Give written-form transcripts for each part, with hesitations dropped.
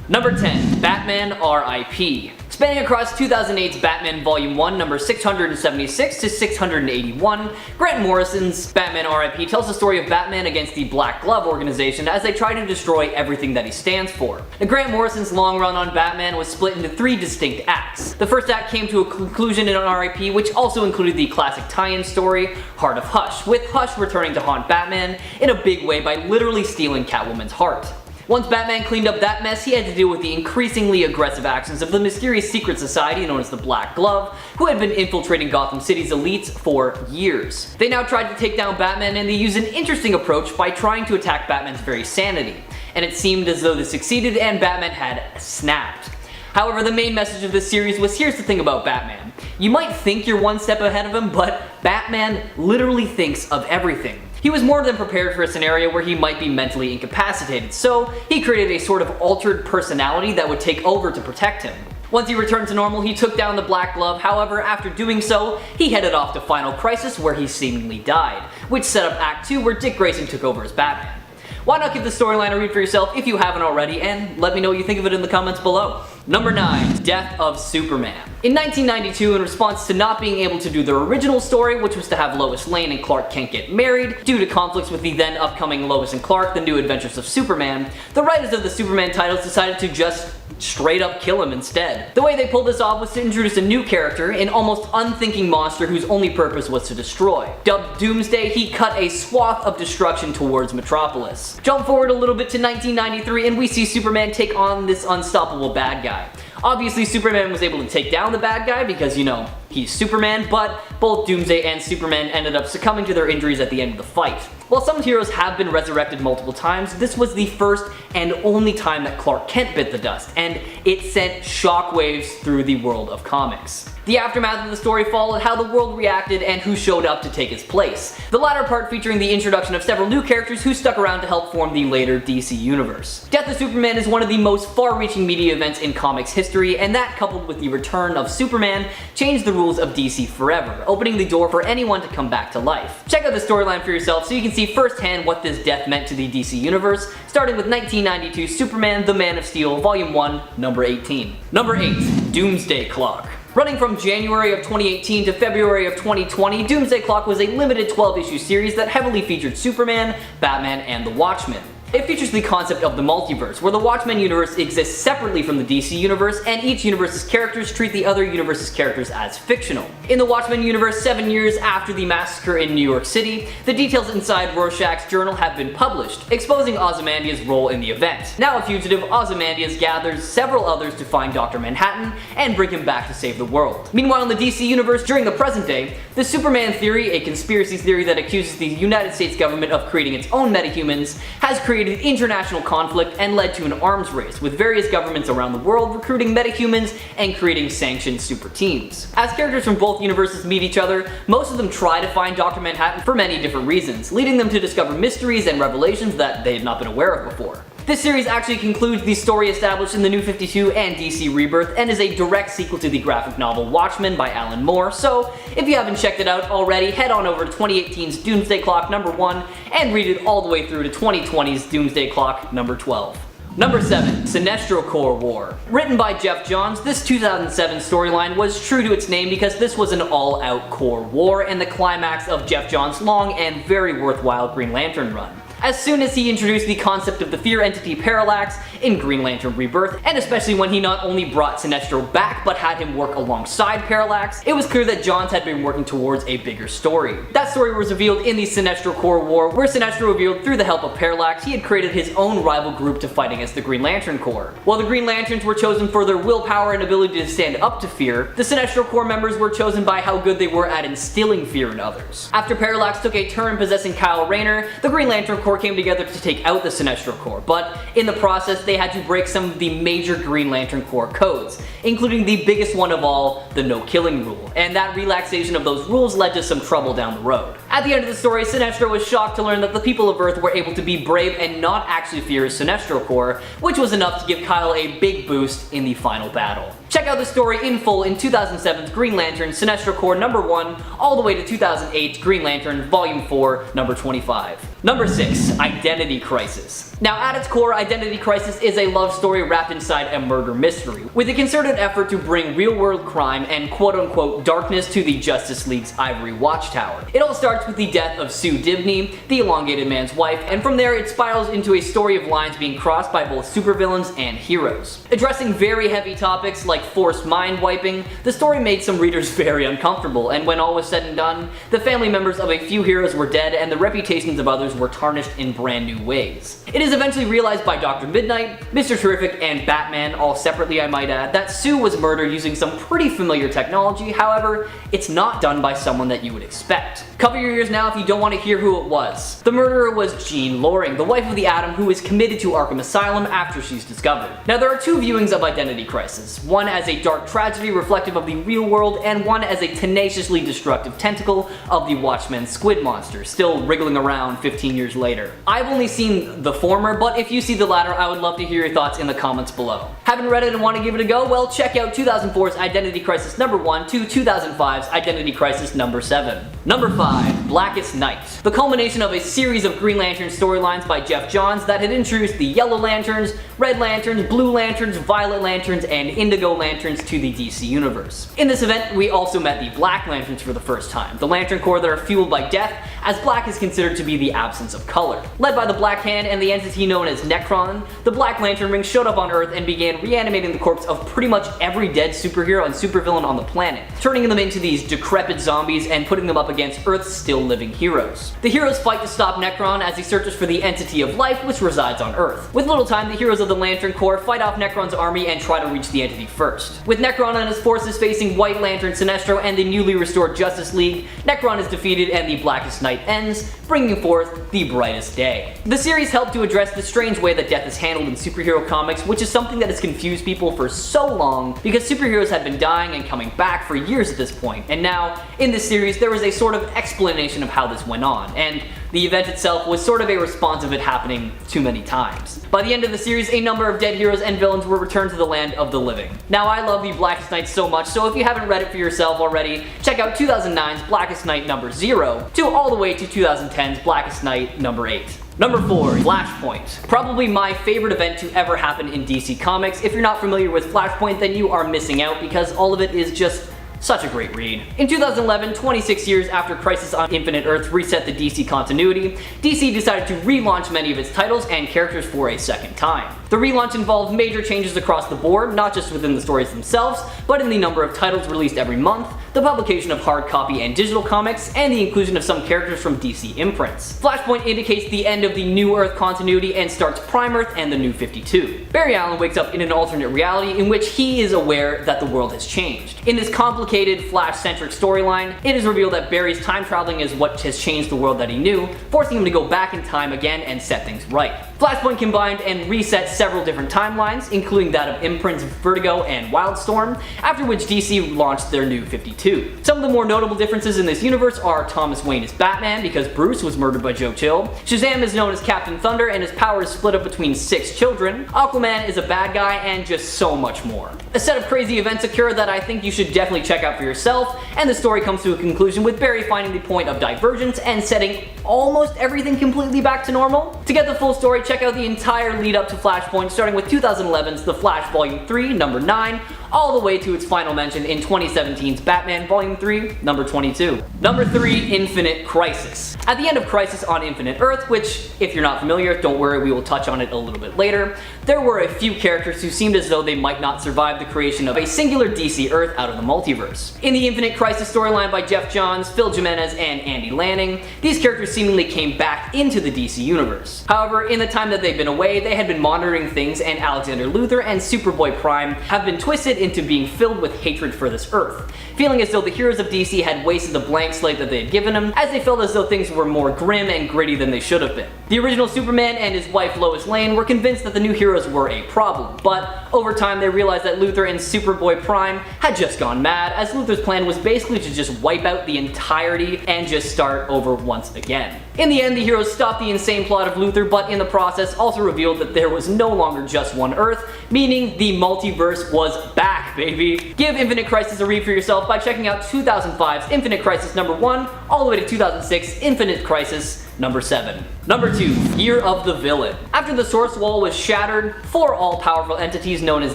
Number 10. Batman R.I.P. Spanning across 2008's Batman Volume 1, number 676 to 681, Grant Morrison's Batman R.I.P. tells the story of Batman against the Black Glove organization as they try to destroy everything that he stands for. Now, Grant Morrison's long run on Batman was split into 3 distinct acts. The first act came to a conclusion in R.I.P., which also included the classic tie-in story, Heart of Hush, with Hush returning to haunt Batman in a big way by literally stealing Catwoman's heart. Once Batman cleaned up that mess, he had to deal with the increasingly aggressive actions of the mysterious secret society known as the Black Glove, who had been infiltrating Gotham City's elites for years. They now tried to take down Batman, and they used an interesting approach by trying to attack Batman's very sanity. And it seemed as though they succeeded and Batman had snapped. However, the main message of this series was, here's the thing about Batman. You might think you're one step ahead of him, but Batman literally thinks of everything. He was more than prepared for a scenario where he might be mentally incapacitated, so he created a sort of altered personality that would take over to protect him. Once he returned to normal, he took down the Black Glove. However, after doing so, he headed off to Final Crisis, where he seemingly died, which set up Act 2, where Dick Grayson took over as Batman. Why not give the storyline a read for yourself if you haven't already, and let me know what you think of it in the comments below. Number 9. Death of Superman. In 1992, in response to not being able to do their original story, which was to have Lois Lane and Clark Kent get married, due to conflicts with the then upcoming Lois and Clark, The New Adventures of Superman, the writers of the Superman titles decided to just straight up kill him instead. The way they pulled this off was to introduce a new character, an almost unthinking monster whose only purpose was to destroy. Dubbed Doomsday, he cut a swath of destruction towards Metropolis. Jump forward a little bit to 1993 and we see Superman take on this unstoppable bad guy. Obviously, Superman was able to take down the bad guy because, you know, he's Superman, but both Doomsday and Superman ended up succumbing to their injuries at the end of the fight. While some heroes have been resurrected multiple times, this was the first and only time that Clark Kent bit the dust, and it sent shockwaves through the world of comics. The aftermath of the story followed how the world reacted and who showed up to take his place, the latter part featuring the introduction of several new characters who stuck around to help form the later DC Universe. Death of Superman is one of the most far-reaching media events in comics history, and that, coupled with the return of Superman, changed the rules of DC forever, opening the door for anyone to come back to life. Check out the storyline for yourself so you can see firsthand what this death meant to the DC Universe, starting with 1992 Superman the Man of Steel Volume 1, number 18. Number 8. Doomsday Clock. Running from January of 2018 to February of 2020, Doomsday Clock was a limited 12-issue series that heavily featured Superman, Batman, and the Watchmen. It features the concept of the multiverse, where the Watchmen universe exists separately from the DC universe, and each universe's characters treat the other universe's characters as fictional. In the Watchmen universe, 7 years after the massacre in New York City, the details inside Rorschach's journal have been published, exposing Ozymandias' role in the event. Now a fugitive, Ozymandias gathers several others to find Dr. Manhattan and bring him back to save the world. Meanwhile, in the DC universe, during the present day, the Superman theory, a conspiracy theory that accuses the United States government of creating its own metahumans, has created international conflict and led to an arms race, with various governments around the world recruiting metahumans and creating sanctioned super teams. As characters from both universes meet each other, most of them try to find Dr. Manhattan for many different reasons, leading them to discover mysteries and revelations that they had not been aware of before. This series actually concludes the story established in the New 52 and DC Rebirth and is a direct sequel to the graphic novel Watchmen by Alan Moore, so if you haven't checked it out already, head on over to 2018's Doomsday Clock number 1 and read it all the way through to 2020's Doomsday Clock number 12. Number 7. Sinestro Corps War. Written by Geoff Johns, this 2007 storyline was true to its name because this was an all-out Corps War and the climax of Geoff Johns' long and very worthwhile Green Lantern run. As soon as he introduced the concept of the fear entity Parallax in Green Lantern Rebirth, and especially when he not only brought Sinestro back but had him work alongside Parallax, it was clear that Johns had been working towards a bigger story. That story was revealed in the Sinestro Corps War, where Sinestro revealed through the help of Parallax he had created his own rival group to fight against the Green Lantern Corps. While the Green Lanterns were chosen for their willpower and ability to stand up to fear, the Sinestro Corps members were chosen by how good they were at instilling fear in others. After Parallax took a turn possessing Kyle Rayner, the Green Lantern Corps came together to take out the Sinestro Corps, but in the process they had to break some of the major Green Lantern Corps codes, including the biggest one of all, the no killing rule, and that relaxation of those rules led to some trouble down the road. At the end of the story, Sinestro was shocked to learn that the people of Earth were able to be brave and not actually fear his Sinestro Corps, which was enough to give Kyle a big boost in the final battle. Check out the story in full in 2007's Green Lantern Sinestro Corps number 1 all the way to 2008's Green Lantern Volume 4 number 25. Number 6. Identity Crisis. Now at its core, Identity Crisis is a love story wrapped inside a murder mystery, with a concerted effort to bring real-world crime and quote-unquote darkness to the Justice League's ivory watchtower. It all starts with the death of Sue Dibney, the Elongated Man's wife, and from there it spirals into a story of lines being crossed by both supervillains and heroes. Addressing very heavy topics like forced mind wiping, the story made some readers very uncomfortable, and when all was said and done, the family members of a few heroes were dead and the reputations of others were tarnished in brand new ways. It is eventually realized by Dr. Midnight, Mr. Terrific, and Batman, all separately I might add, that Sue was murdered using some pretty familiar technology. However, it's not done by someone that you would expect. Cover your ears now if you don't want to hear who it was. The murderer was Jean Loring, the wife of the Atom, who is committed to Arkham Asylum after she's discovered. Now there are two viewings of Identity Crisis, one as a dark tragedy reflective of the real world, and one as a tenaciously destructive tentacle of the Watchmen squid monster, still wriggling around 15 years later. I've only seen the former, but if you see the latter, I would love to hear your thoughts in the comments below. Haven't read it and want to give it a go? Well, check out 2004's Identity Crisis number 1 to 2005's Identity Crisis number 7. Number 5. Blackest Night. The culmination of a series of Green Lantern storylines by Geoff Johns that had introduced the Yellow Lanterns, Red Lanterns, Blue Lanterns, Violet Lanterns, and Indigo Lanterns to the DC Universe. In this event, we also met the Black Lanterns for the first time, the Lantern Corps that are fueled by death, as black is considered to be the absence of color. Led by the Black Hand and the entity known as Nekron, the Black Lantern Ring showed up on Earth and began reanimating the corpse of pretty much every dead superhero and supervillain on the planet, turning them into these decrepit zombies and putting them up against Earth's still living heroes. The heroes fight to stop Nekron as he searches for the entity of life which resides on Earth. With little time, the heroes of the Lantern Corps fight off Nekron's army and try to reach the entity first. With Nekron and his forces facing White Lantern, Sinestro, and the newly restored Justice League, Nekron is defeated and the Blackest Night ends, bringing forth the brightest day. The series helped to address the strange way that death is handled in superhero comics, which is something that has confused people for so long because superheroes had been dying and coming back for years at this point, and now, in this series, there was a sort of explanation of how this went on, and the event itself was sort of a response of it happening too many times. By the end of the series, a number of dead heroes and villains were returned to the land of the living. Now, I love the Blackest Night so much, so if you haven't read it for yourself already, check out 2009's Blackest Night number 0 to all the way to 2010's Blackest Night number 8. Number 4. Flashpoint. Probably my favorite event to ever happen in DC Comics. If you're not familiar with Flashpoint, then you are missing out because all of it is just such a great read. In 2011, 26 years after Crisis on Infinite Earths reset the DC continuity, DC decided to relaunch many of its titles and characters for a second time. The relaunch involved major changes across the board, not just within the stories themselves, but in the number of titles released every month, the publication of hard copy and digital comics, and the inclusion of some characters from DC imprints. Flashpoint indicates the end of the New Earth continuity and starts Prime Earth and the New 52. Barry Allen wakes up in an alternate reality in which he is aware that the world has changed. In this complicated Flash-centric storyline, it is revealed that Barry's time traveling is what has changed the world that he knew, forcing him to go back in time again and set things right. Flashpoint combined and reset several different timelines, including that of Imprint's Vertigo and Wildstorm, after which DC launched their New 52. Some of the more notable differences in this universe are Thomas Wayne is Batman because Bruce was murdered by Joe Chill, Shazam is known as Captain Thunder and his power is split up between 6 children, Aquaman is a bad guy, and just so much more. A set of crazy events occur that I think you should definitely check out for yourself, and the story comes to a conclusion with Barry finding the point of divergence and setting almost everything completely back to normal. To get the full story, check out the entire lead up to Flashpoint, starting with 2011's The Flash Volume 3, number 9, all the way to its final mention in 2017's Batman Volume 3, number 22. Number 3, Infinite Crisis. At the end of Crisis on Infinite Earth, which, if you're not familiar, don't worry, we will touch on it a little bit later, there were a few characters who seemed as though they might not survive the creation of a singular DC Earth out of the multiverse. In the Infinite Crisis storyline by Geoff Johns, Phil Jimenez, and Andy Lanning, these characters seemingly came back into the DC universe. However, in the time that they've been away, they had been monitoring things, and Alexander Luthor and Superboy Prime have been twisted into being filled with hatred for this Earth, feeling as though the heroes of DC had wasted the blank slate that they had given them, as they felt as though things were more grim and gritty than they should have been. The original Superman and his wife Lois Lane were convinced that the new heroes were a problem, but over time they realized that Luthor and Superboy Prime had just gone mad, as Luthor's plan was basically to just wipe out the entirety and just start over once again. In the end, the heroes stopped the insane plot of Luthor, but in the process also revealed that there was no longer just one Earth, meaning the multiverse was back, baby. Give Infinite Crisis a read for yourself by checking out 2005's Infinite Crisis #1 all the way to 2006 Infinite Crisis #7. Number 2. Year of the Villain. After the Source Wall was shattered, 4 all-powerful entities known as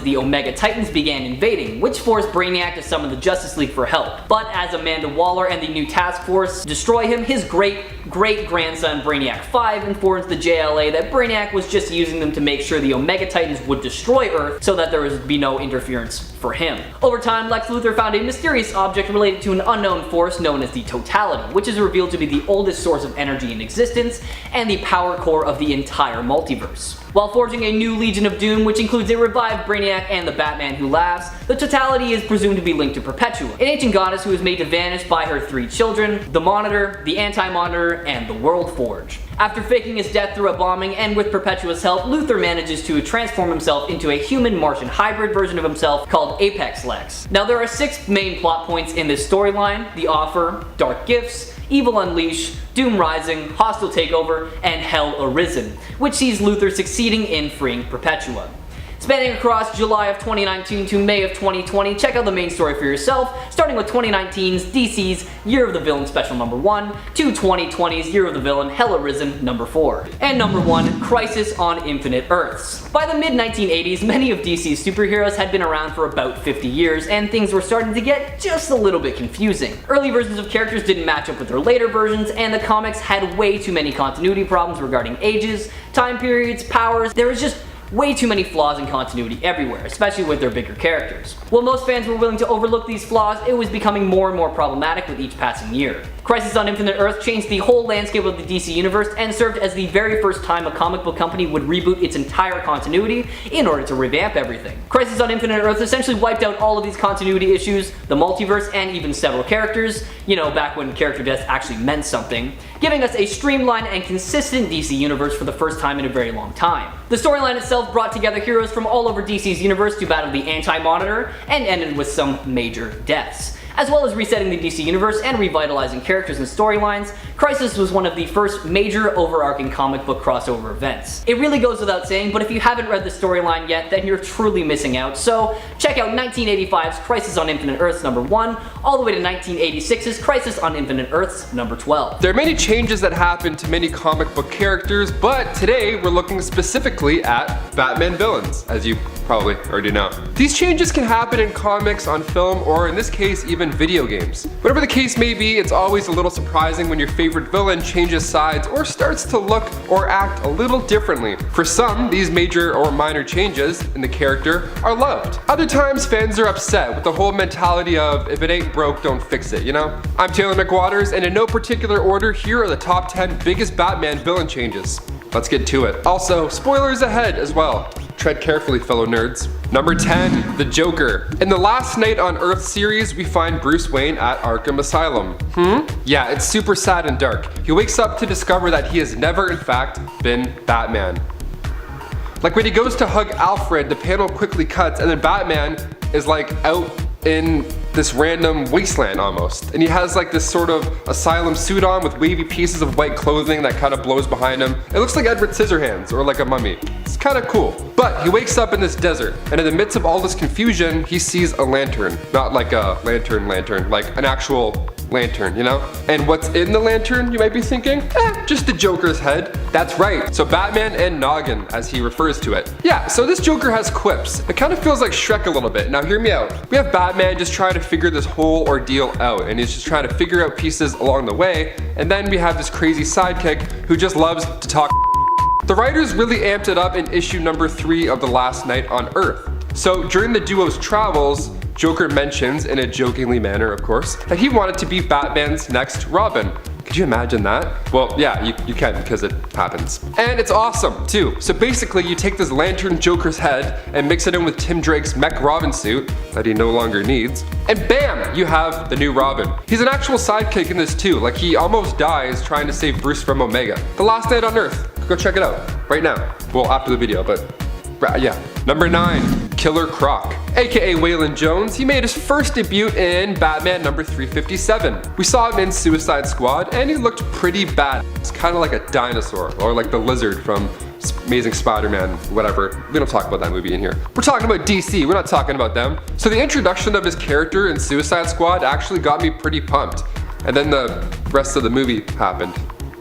the Omega Titans began invading, which forced Brainiac to summon the Justice League for help. But as Amanda Waller and the new Task Force destroy him, his great-grandson Brainiac 5 informs the JLA that Brainiac was just using them to make sure the Omega Titans would destroy Earth so that there would be no interference for him. Over time, Lex Luthor found a mysterious object related to an unknown force known as the Totality, which is revealed to be the oldest source of energy in existence and the power core of the entire multiverse. While forging a new Legion of Doom, which includes a revived Brainiac and the Batman Who Laughs, the Totality is presumed to be linked to Perpetua, an ancient goddess who is made to vanish by her 3 children, the Monitor, the Anti-Monitor, and the World Forge. After faking his death through a bombing and with Perpetua's help, Luthor manages to transform himself into a human-Martian hybrid version of himself called Apex Lex. Now there are 6 main plot points in this storyline: The Offer, Dark Gifts, Evil Unleashed, Doom Rising, Hostile Takeover, and Hell Arisen, which sees Luthor succeeding in freeing Perpetua. Spanning across July of 2019 to May of 2020, check out the main story for yourself, starting with 2019's DC's Year of the Villain Special #1 to 2020's Year of the Villain Hell Arisen #4. And number 1, Crisis on Infinite Earths. By the mid-1980s, many of DC's superheroes had been around for about 50 years, and things were starting to get just a little bit confusing. Early versions of characters didn't match up with their later versions, and the comics had way too many continuity problems regarding ages, time periods, powers. There was just way too many flaws in continuity everywhere, especially with their bigger characters. While most fans were willing to overlook these flaws, it was becoming more and more problematic with each passing year. Crisis on Infinite Earth changed the whole landscape of the DC Universe and served as the very first time a comic book company would reboot its entire continuity in order to revamp everything. Crisis on Infinite Earth essentially wiped out all of these continuity issues, the multiverse, and even several characters, you know, back when character deaths actually meant something, giving us a streamlined and consistent DC Universe for the first time in a very long time. The storyline itself brought together heroes from all over DC's universe to battle the Anti-Monitor and ended with some major deaths. As well as resetting the DC Universe and revitalizing characters and storylines, Crisis was one of the first major overarching comic book crossover events. It really goes without saying, but if you haven't read the storyline yet, then you're truly missing out, so check out 1985's Crisis on Infinite Earths #1, all the way to 1986's Crisis on Infinite Earths #12. There are many changes that happen to many comic book characters, but today we're looking specifically at Batman villains, as you probably already know. These changes can happen in comics, on film, or in this case even video games. Whatever the case may be, it's always a little surprising when your favorite villain changes sides or starts to look or act a little differently. For some, these major or minor changes in the character are loved. Other times, fans are upset with the whole mentality of, if it ain't broke, don't fix it, you know? I'm Taylor McWaters, and in no particular order, here are the top 10 biggest Batman villain changes. Let's get to it. Also, spoilers ahead as well. Tread carefully, fellow nerds. Number 10, the Joker. In the Last Night on Earth series, we find Bruce Wayne at Arkham Asylum. Yeah, it's super sad and dark. He wakes up to discover that he has never, in fact, been Batman. Like when he goes to hug Alfred, the panel quickly cuts, and then Batman is like out in this random wasteland almost. And he has like this sort of asylum suit on with wavy pieces of white clothing that kind of blows behind him. It looks like Edward Scissorhands or like a mummy. It's kind of cool. But he wakes up in this desert, and in the midst of all this confusion, he sees a lantern. Not like a lantern, like an actual lantern, you know? And what's in the lantern, you might be thinking? Just the Joker's head. That's right, so Batman and Noggin, as he refers to it. Yeah, so this Joker has quips. It kind of feels like Shrek a little bit. Now hear me out. We have Batman just trying to figure this whole ordeal out, and he's just trying to figure out pieces along the way, and then we have this crazy sidekick who just loves to talk. The writers really amped it up in issue number 3 of The Last Night on Earth. So during the duo's travels, Joker mentions, in a jokingly manner of course, that he wanted to be Batman's next Robin. Could you imagine that? Well, yeah, you can because it happens. And it's awesome, too. So basically, you take this Lantern Joker's head and mix it in with Tim Drake's mech Robin suit that he no longer needs, and bam, you have the new Robin. He's an actual sidekick in this too, like he almost dies trying to save Bruce from Omega. The Last Night on Earth. Go check it out, right now. Well, after the video, but yeah. Number 9, Killer Croc. AKA Waylon Jones, he made his first debut in Batman number 357. We saw him in Suicide Squad and he looked pretty bad. It's kind of like a dinosaur, or like the lizard from Amazing Spider-Man, whatever. We don't talk about that movie in here. We're talking about DC, we're not talking about them. So the introduction of his character in Suicide Squad actually got me pretty pumped. And then the rest of the movie happened,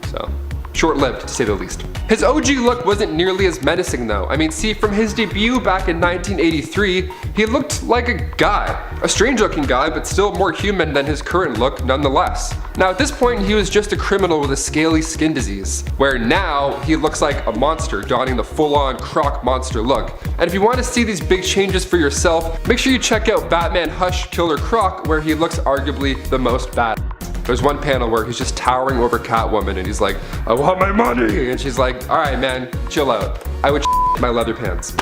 so short-lived, to say the least. His OG look wasn't nearly as menacing though. I mean, see, from his debut back in 1983, he looked like a guy. A strange-looking guy, but still more human than his current look nonetheless. Now at this point, he was just a criminal with a scaly skin disease, where now he looks like a monster, donning the full-on Croc monster look. And if you want to see these big changes for yourself, make sure you check out Batman Hush Killer Croc, where he looks arguably the most bad. There's one panel where he's just towering over Catwoman and he's like, I want my money! And she's like, alright man, chill out. I would my leather pants.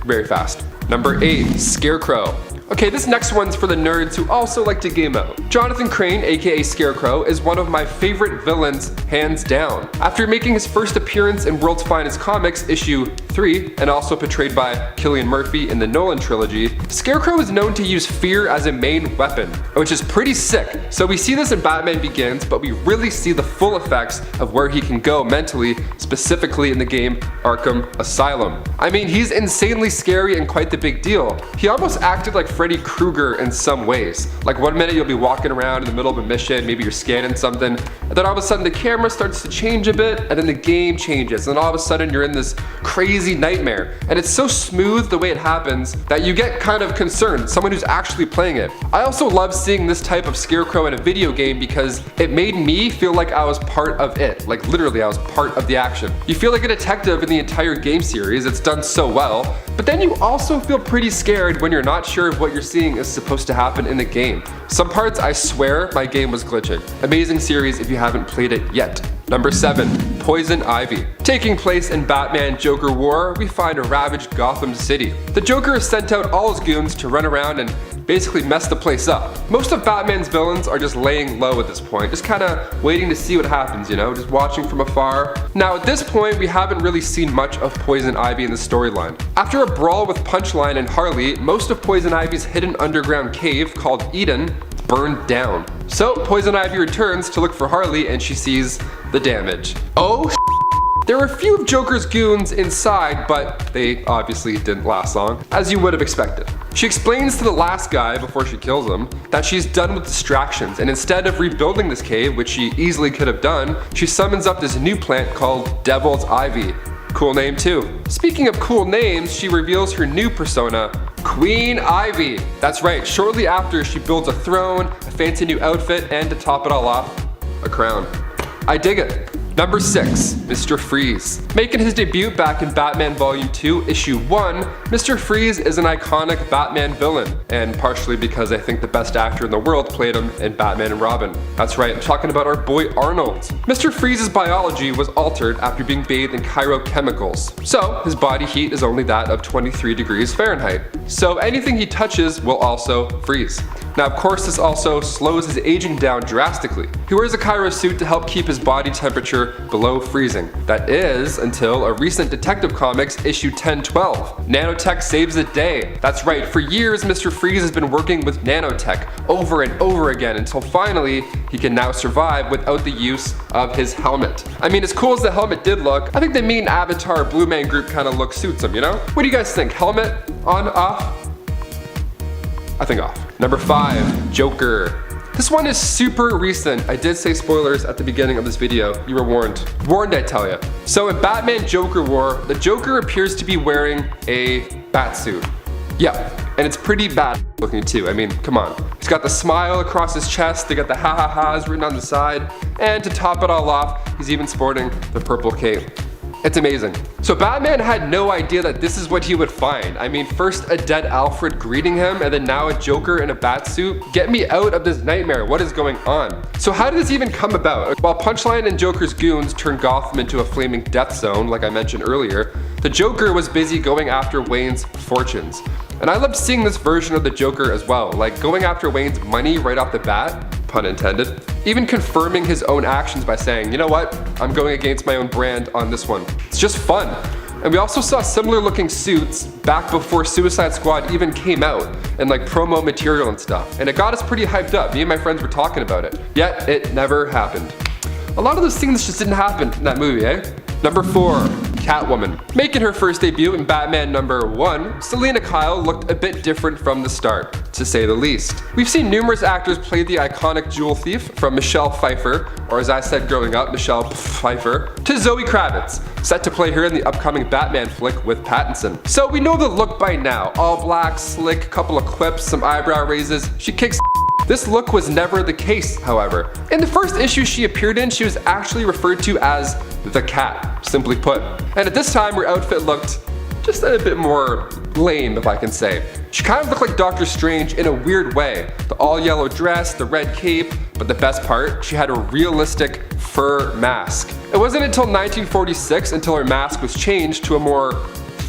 Very fast. Number 8, Scarecrow. Okay, this next one's for the nerds who also like to game out. Jonathan Crane, aka Scarecrow, is one of my favorite villains, hands down. After making his first appearance in World's Finest Comics issue 3, and also portrayed by Cillian Murphy in the Nolan trilogy, Scarecrow is known to use fear as a main weapon, which is pretty sick. So we see this in Batman Begins, but we really see the full effects of where he can go mentally, specifically in the game Arkham Asylum. I mean, he's insanely scary and quite the big deal. He almost acted like Freddy Krueger in some ways. Like one minute you'll be walking around in the middle of a mission, maybe you're scanning something, and then all of a sudden the camera starts to change a bit, and then the game changes, and then all of a sudden you're in this crazy nightmare. And it's so smooth the way it happens that you get kind of concerned, someone who's actually playing it. I also love seeing this type of Scarecrow in a video game because it made me feel like I was part of it. Like literally I was part of the action. You feel like a detective in the entire game series, it's done so well, but then you also feel pretty scared when you're not sure if what you're seeing is supposed to happen in the game. Some parts I swear my game was glitching. Amazing series if you haven't played it yet. Number 7, Poison Ivy. Taking place in Batman Joker War, we find a ravaged Gotham City. The Joker has sent out all his goons to run around and basically mess the place up. Most of Batman's villains are just laying low at this point, just kind of waiting to see what happens, you know, just watching from afar. Now at this point, we haven't really seen much of Poison Ivy in the storyline. After a brawl with Punchline and Harley, most of Poison Ivy's hidden underground cave called Eden burned down. So Poison Ivy returns to look for Harley and she sees the damage. Oh, there were a few of Joker's goons inside, but they obviously didn't last long, as you would have expected. She explains to the last guy before she kills him that she's done with distractions, and instead of rebuilding this cave, which she easily could have done, she summons up this new plant called Devil's Ivy. Cool name too. Speaking of cool names, she reveals her new persona, Queen Ivy. That's right, shortly after she builds a throne, a fancy new outfit, and to top it all off, a crown. I dig it. Number 6, Mr. Freeze. Making his debut back in Batman Volume 2, Issue 1, Mr. Freeze is an iconic Batman villain, and partially because I think the best actor in the world played him in Batman and Robin. That's right, I'm talking about our boy Arnold. Mr. Freeze's biology was altered after being bathed in chirochemicals, so his body heat is only that of 23 degrees Fahrenheit. So anything he touches will also freeze. Now of course this also slows his aging down drastically. He wears a chiro suit to help keep his body temperature below freezing. That is until a recent Detective Comics issue 1012. Nanotech saves the day. That's right, for years Mr. Freeze has been working with nanotech over and over again until finally he can now survive without the use of his helmet. I mean, as cool as the helmet did look, I think the main Avatar Blue Man Group kind of look suits him, you know? What do you guys think? Helmet? On? Off? I think off. Number 5, Joker. This one is super recent. I did say spoilers at the beginning of this video. You were warned. Warned, I tell you. So in Batman Joker War, the Joker appears to be wearing a batsuit. Yeah, and it's pretty bad looking too. I mean, come on. He's got the smile across his chest, they got the ha-ha-has written on the side, and to top it all off, he's even sporting the purple cape. It's amazing. So Batman had no idea that this is what he would find. I mean, first a dead Alfred greeting him, and then now a Joker in a Batsuit. Get me out of this nightmare, what is going on? So how did this even come about? While Punchline and Joker's goons turned Gotham into a flaming death zone, like I mentioned earlier, the Joker was busy going after Wayne's fortunes. And I loved seeing this version of the Joker as well, like going after Wayne's money right off the bat, pun intended. Even confirming his own actions by saying, you know what, I'm going against my own brand on this one. It's just fun. And we also saw similar looking suits back before Suicide Squad even came out, and like promo material and stuff. And it got us pretty hyped up. Me and my friends were talking about it. Yet it never happened. A lot of those things just didn't happen in that movie, eh? Number 4, Catwoman. Making her first debut in Batman #1, Selina Kyle looked a bit different from the start, to say the least. We've seen numerous actors play the iconic jewel thief, from Michelle Pfeiffer, or as I said growing up, Michelle Pfeiffer, to Zoe Kravitz, set to play her in the upcoming Batman flick with Pattinson. So we know the look by now, all black, slick, couple of quips, some eyebrow raises, she kicks. This look was never the case, however. In the first issue she appeared in, she was actually referred to as the Cat, simply put. And at this time, her outfit looked just a bit more lame, if I can say. She kind of looked like Doctor Strange in a weird way. The all yellow dress, the red cape, but the best part, she had a realistic fur mask. It wasn't until 1946 until her mask was changed to a more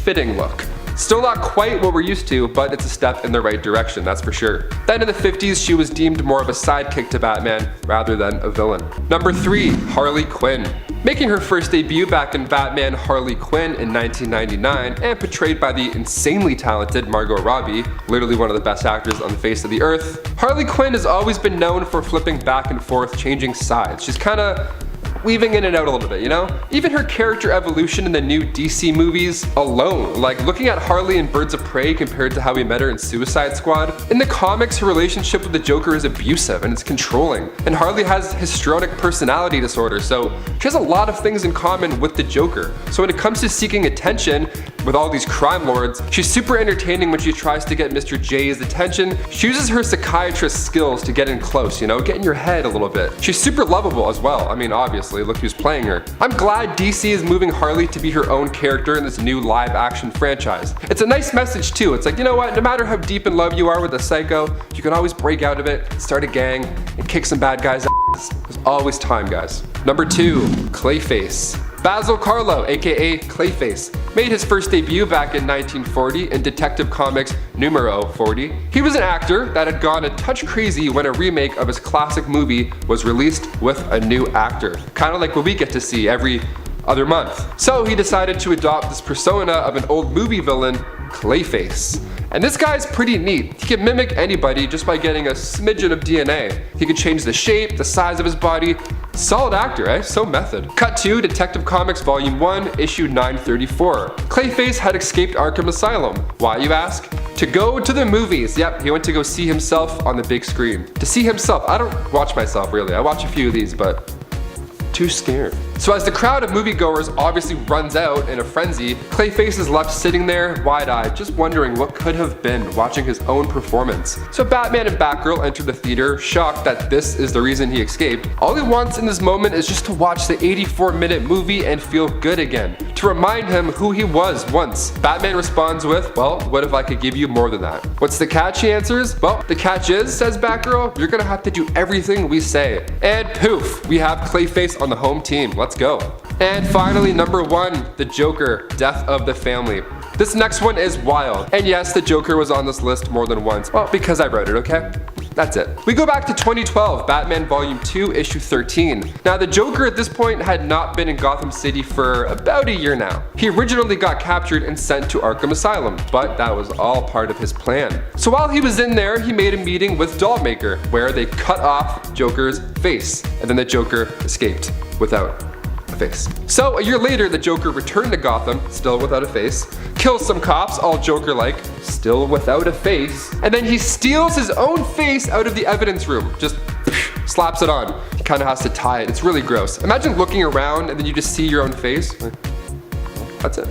fitting look. Still not quite what we're used to, but it's a step in the right direction, that's for sure. Then in the 50s, she was deemed more of a sidekick to Batman rather than a villain. Number 3, Harley Quinn. Making her first debut back in Batman Harley Quinn in 1999 and portrayed by the insanely talented Margot Robbie, literally one of the best actors on the face of the earth, Harley Quinn has always been known for flipping back and forth, changing sides. She's kinda weaving in and out a little bit, you know? Even her character evolution in the new DC movies alone, like looking at Harley in Birds of Prey compared to how we met her in Suicide Squad. In the comics, her relationship with the Joker is abusive and it's controlling, and Harley has histrionic personality disorder, so she has a lot of things in common with the Joker. So when it comes to seeking attention with all these crime lords, she's super entertaining when she tries to get Mr. J's attention. She uses her psychiatrist skills to get in close, you know, get in your head a little bit. She's super lovable as well, I mean obviously. Look who's playing her. I'm glad DC is moving Harley to be her own character in this new live action franchise. It's a nice message too. It's like, you know what, no matter how deep in love you are with a psycho, you can always break out of it, start a gang, and kick some bad guys' ass. There's always time, guys. Number 2, CLAYFACE. Basil Karlo, aka CLAYFACE, made his first debut back in 1940 in Detective Comics numero 40. He was an actor that had gone a touch crazy when a remake of his classic movie was released with a new actor. Kind of like what we get to see every other month. So he decided to adopt this persona of an old movie villain, CLAYFACE. And this guy's pretty neat. He can mimic anybody just by getting a smidgen of DNA. He could change the shape, the size of his body. Solid actor, eh? So method. Cut to Detective Comics Volume 1, Issue 934. CLAYFACE had escaped Arkham Asylum. Why, you ask? To go to the movies. Yep, he went to go see himself on the big screen. To see himself. I don't watch myself really. I watch a few of these, but too scared. So as the crowd of moviegoers obviously runs out in a frenzy, CLAYFACE is left sitting there wide-eyed, just wondering what could have been, watching his own performance. So Batman and Batgirl enter the theater, shocked that this is the reason he escaped. All he wants in this moment is just to watch the 84-minute movie and feel good again, to remind him who he was once. Batman responds with, well, what if I could give you more than that? What's the catch, he answers? Well, the catch is, says Batgirl, you're gonna have to do everything we say. And poof, we have CLAYFACE on the home team. Let's go. And finally, number 1, the Joker, Death of the Family. This next one is wild. And yes, the Joker was on this list more than once. Well, because I wrote it, okay? That's it. We go back to 2012, Batman Volume 2, Issue 13. Now, the Joker at this point had not been in Gotham City for about a year now. He originally got captured and sent to Arkham Asylum, but that was all part of his plan. So while he was in there, he made a meeting with Dollmaker, where they cut off Joker's face, and then the Joker escaped without a face. So a year later, the Joker returned to Gotham, still without a face, kills some cops, all Joker-like, still without a face, and then he steals his own face out of the evidence room, just slaps it on. He kind of has to tie it. It's really gross. Imagine looking around and then you just see your own face. That's it.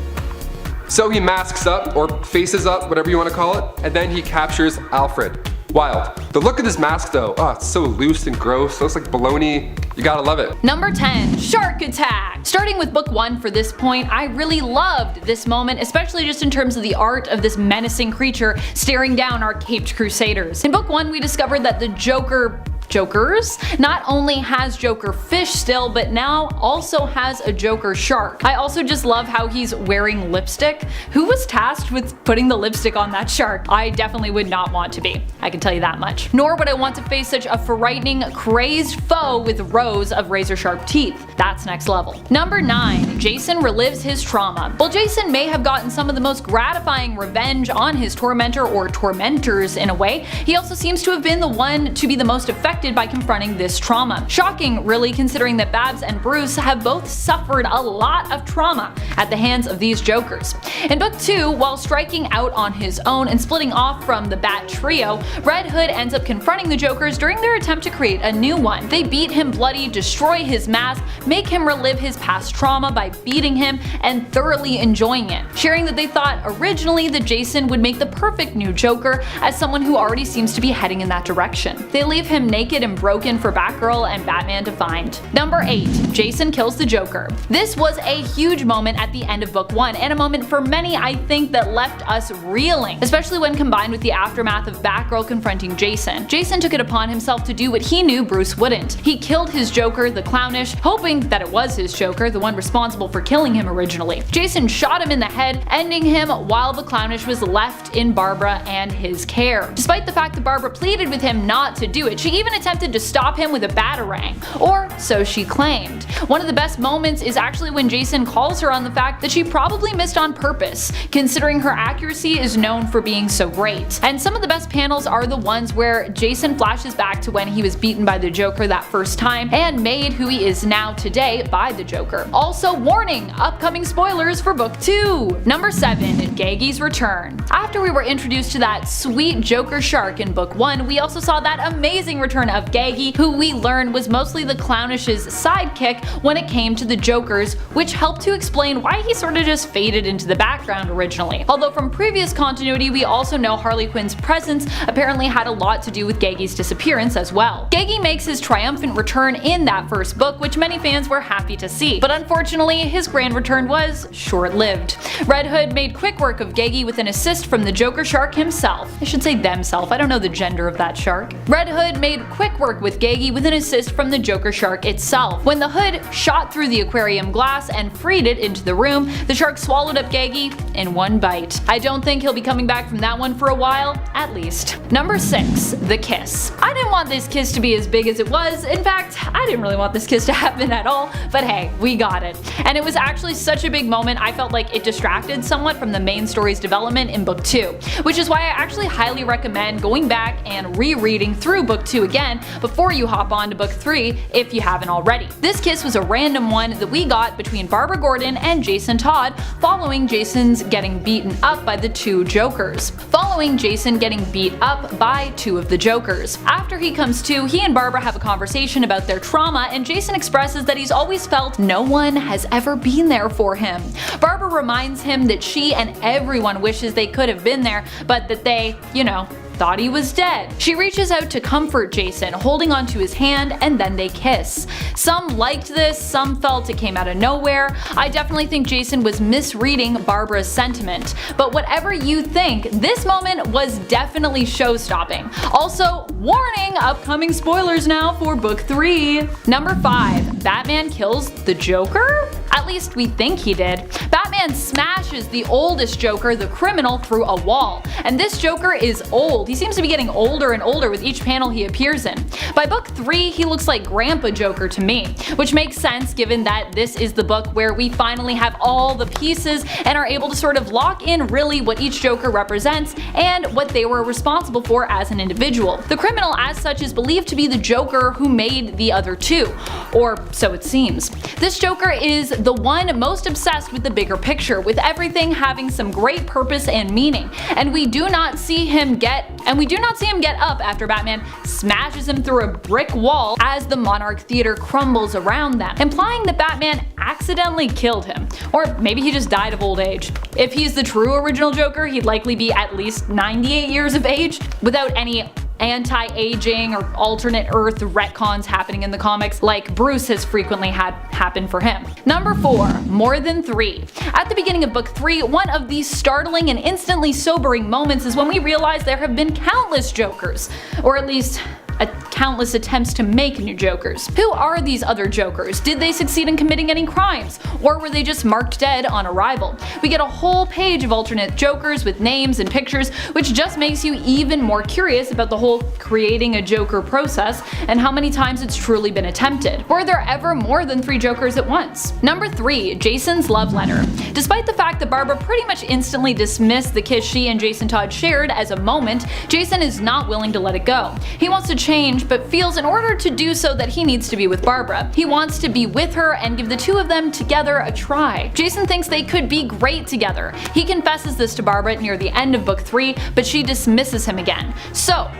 So he masks up, or faces up, whatever you want to call it, and then he captures Alfred. Wild. The look of this mask though, oh, it's so loose and gross. It looks like baloney. You gotta love it. Number 10, Shark Attack. Starting with book 1 for this point, I really loved this moment, especially just in terms of the art of this menacing creature staring down our caped crusaders. In book 1, we discovered that the Jokers not only has Joker fish still, but now also has a Joker shark. I also just love how he's wearing lipstick. Who was tasked with putting the lipstick on that shark? I definitely would not want to be. I can tell you that much. Nor would I want to face such a frightening, crazed foe with rows of razor sharp teeth. That's next level. Number 9, Jason relives his trauma. While Jason may have gotten some of the most gratifying revenge on his tormentor or tormentors in a way, he also seems to have been the one to be the most affected by confronting this trauma. Shocking, really, considering that Babs and Bruce have both suffered a lot of trauma at the hands of these Jokers. In book 2, while striking out on his own and splitting off from the Bat Trio, Red Hood ends up confronting the Jokers during their attempt to create a new one. They beat him bloody, destroy his mask, make him relive his past trauma by beating him and thoroughly enjoying it, sharing that they thought originally that Jason would make the perfect new Joker as someone who already seems to be heading in that direction. They leave him naked and broken for Batgirl and Batman to find. Number 8, Jason kills the Joker. This was a huge moment at the end of book 1, and a moment for many I think that left us reeling, especially when combined with the aftermath of Batgirl confronting Jason. Jason took it upon himself to do what he knew Bruce wouldn't. He killed his Joker, the Clownish, hoping that it was his Joker, the one responsible for killing him originally. Jason shot him in the head, ending him while the Clownish was left in Barbara and his care. Despite the fact that Barbara pleaded with him not to do it, she even attempted to stop him with a batarang, or so she claimed. One of the best moments is actually when Jason calls her on the fact that she probably missed on purpose, considering her accuracy is known for being so great. And some of the best panels are the ones where Jason flashes back to when he was beaten by the Joker that first time and made who he is now today by the Joker. Also, warning, upcoming spoilers for book 2. Number 7, Gaggy's return. After we were introduced to that sweet Joker shark in book 1, we also saw that amazing return of Gaggy, who we learned was mostly the Clownish's sidekick when it came to the Jokers, which helped to explain why he sort of just faded into the background originally. Although from previous continuity we also know Harley Quinn's presence apparently had a lot to do with Gaggy's disappearance as well. Gaggy makes his triumphant return in that first book, which many fans were happy to see, but unfortunately his grand return was short-lived. Red Hood made quick work of Gaggy with an assist from the Joker shark himself. I should say themself, I don't know the gender of that shark. Red Hood made quick work with Gaggy with an assist from the Joker shark itself. When the Hood shot through the aquarium glass and freed it into the room, the shark swallowed up Gaggy in one bite. I don't think he'll be coming back from that one for a while, at least. Number 6, the kiss. I didn't want this kiss to be as big as it was. In fact, I didn't really want this kiss to happen at all, but hey, we got it. And it was actually such a big moment I felt like it distracted somewhat from the main story's development in book 2, which is why I actually highly recommend going back and rereading through book 2 again before you hop on to book 3 if you haven't already. This kiss was a random one that we got between Barbara Gordon and Jason Todd following Jason's getting beaten up by the two Jokers. Following Jason getting beat up by two of the Jokers. After he comes to, he and Barbara have a conversation about their trauma, and Jason expresses that he's always felt no one has ever been there for him. Barbara reminds him that she and everyone wishes they could have been there, but that they, thought he was dead. She reaches out to comfort Jason, holding onto his hand, and then they kiss. Some liked this, some felt it came out of nowhere. I definitely think Jason was misreading Barbara's sentiment. But whatever you think, this moment was definitely show-stopping. Also, warning, upcoming spoilers now for book 3. Number 5, Batman kills the Joker? At least we think he did. Batman smashes the oldest Joker, the criminal, through a wall. And this Joker is old. He seems to be getting older and older with each panel he appears in. By book 3, he looks like Grandpa Joker to me, which makes sense given that this is the book where we finally have all the pieces and are able to sort of lock in really what each Joker represents and what they were responsible for as an individual. The criminal as such is believed to be the Joker who made the other two, or so it seems. This Joker is the one most obsessed with the bigger picture, with everything having some great purpose and meaning, and we do not see him get up after Batman smashes him through a brick wall as the Monarch Theater crumbles around them, implying that Batman accidentally killed him. Or maybe he just died of old age. If he's the true original Joker, he'd likely be at least 98 years of age, without any anti-aging or alternate Earth retcons happening in the comics like Bruce has frequently had happen for him. Number 4. More than 3. At the beginning of book 3, one of the startling and instantly sobering moments is when we realize there have been countless Jokers, or at least countless attempts to make new Jokers. Who are these other Jokers? Did they succeed in committing any crimes? Or were they just marked dead on arrival? We get a whole page of alternate Jokers with names and pictures, which just makes you even more curious about the whole creating a Joker process and how many times it's truly been attempted. Were there ever more than 3 Jokers at once? Number 3. Jason's love letter. Despite the fact that Barbara pretty much instantly dismissed the kiss she and Jason Todd shared as a moment, Jason is not willing to let it go. He wants to change, but feels in order to do so that he needs to be with Barbara. He wants to be with her and give the two of them together a try. Jason thinks they could be great together. He confesses this to Barbara near the end of book 3, but she dismisses him again. So,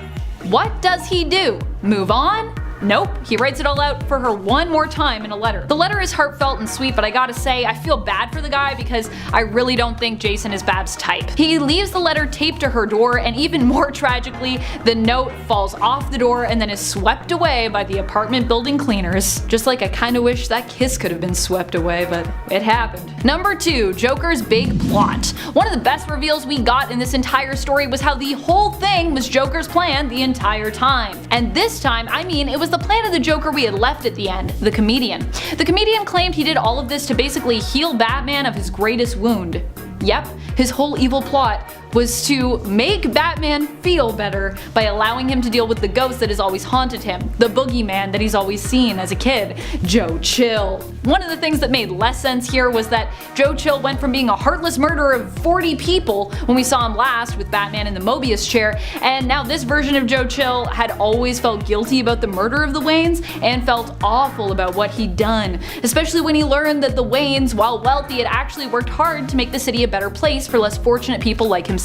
what does he do? Move on? Nope, he writes it all out for her one more time in a letter. The letter is heartfelt and sweet, but I gotta say, I feel bad for the guy because I really don't think Jason is Bab's type. He leaves the letter taped to her door, and even more tragically, the note falls off the door and then is swept away by the apartment building cleaners. Just like I kinda wish that kiss could have been swept away, but it happened. Number 2. Joker's big plot. One of the best reveals we got in this entire story was how the whole thing was Joker's plan the entire time. And this time, I mean, it was the plan of the Joker we had left at the end, the comedian. The comedian claimed he did all of this to basically heal Batman of his greatest wound. Yep, his whole evil plot was to make Batman feel better by allowing him to deal with the ghost that has always haunted him, the boogeyman that he's always seen as a kid, Joe Chill. One of the things that made less sense here was that Joe Chill went from being a heartless murderer of 40 people when we saw him last with Batman in the Mobius chair, and now this version of Joe Chill had always felt guilty about the murder of the Waynes and felt awful about what he'd done, especially when he learned that the Waynes, while wealthy, had actually worked hard to make the city a better place for less fortunate people like himself.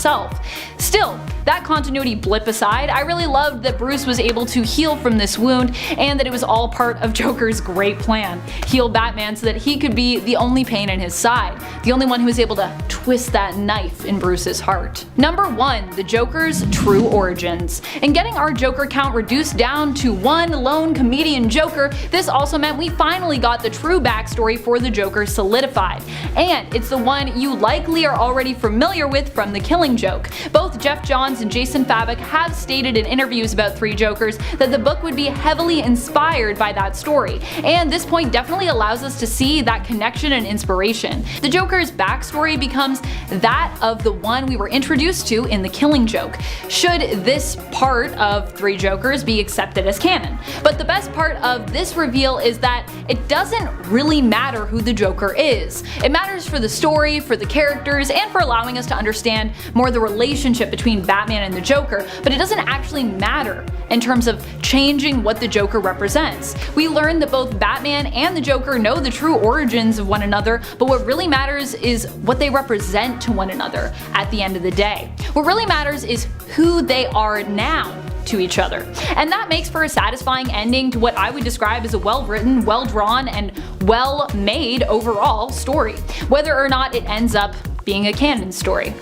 Still, that continuity blip aside, I really loved that Bruce was able to heal from this wound and that it was all part of Joker's great plan. Heal Batman so that he could be the only pain in his side, the only one who was able to twist that knife in Bruce's heart. Number 1. The Joker's true origins. In getting our Joker count reduced down to one lone comedian Joker, this also meant we finally got the true backstory for the Joker solidified. And it's the one you likely are already familiar with from The Killing Joke. Both Jeff Johns and Jason Fabok have stated in interviews about 3 Jokers that the book would be heavily inspired by that story, and this point definitely allows us to see that connection and inspiration. The Joker's backstory becomes that of the one we were introduced to in The Killing Joke, should this part of 3 Jokers be accepted as canon. But the best part of this reveal is that it doesn't really matter who the Joker is. It matters for the story, for the characters, and for allowing us to understand more the relationship between Batman and the Joker, but it doesn't actually matter in terms of changing what the Joker represents. We learn that both Batman and the Joker know the true origins of one another, but what really matters is what they represent to one another at the end of the day. What really matters is who they are now to each other. And that makes for a satisfying ending to what I would describe as a well-written, well-drawn, and well-made overall story, whether or not it ends up being a canon story.